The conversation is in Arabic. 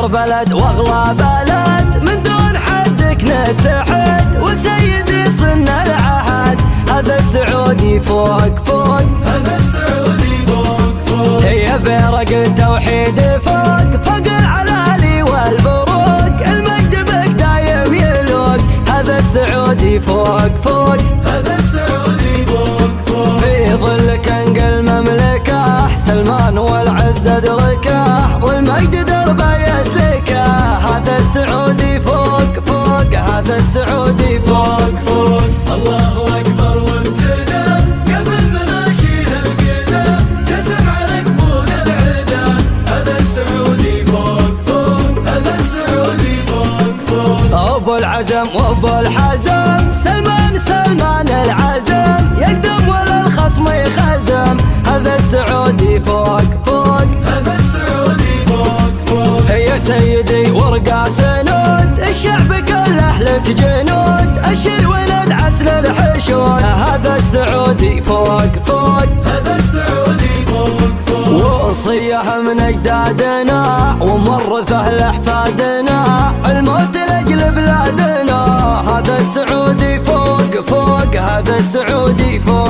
أكبر بلد وأغلى بلد، من دون حدك نتحد وسيدي صرنا العهد. هذا السعودي فوق فوق، هذا السعودي فوق فوق، هي بيرق التوحيد فوق فوق العلالي والبروق، المجد بك دايم يلوق. هذا السعودي فوق فوق، هذا السعودي فوق فوق، في ظلك انقل مملكه، سلمان والعز ادركه والمجد دربه يسلكه. هذا السعودي فوق فوق، هذا السعودي فوق فوق. الله أكبر وابتدى قبل ما ماشيها القدم، قسم على قبول العدا. هذا السعودي فوق فوق، هذا السعودي فوق فوق، أبو العزم وأبو الحزم، سلمان العزم، يقدم ولا الخصم يخزم. هذا السعودي فوق فوق، هذا السعودي فوق فوق، يا سيدي ورقة سنود، الشعب كله لك جنود، الشي ولد عسل الحشود. هذا السعودي فوق فوق، هذا السعودي فوق فوق، وصيه من اجدادنا ومورثه لاحفادنا، الموت لاجل بلادنا. هذا السعودي فوق فوق، هذا السعودي فوق.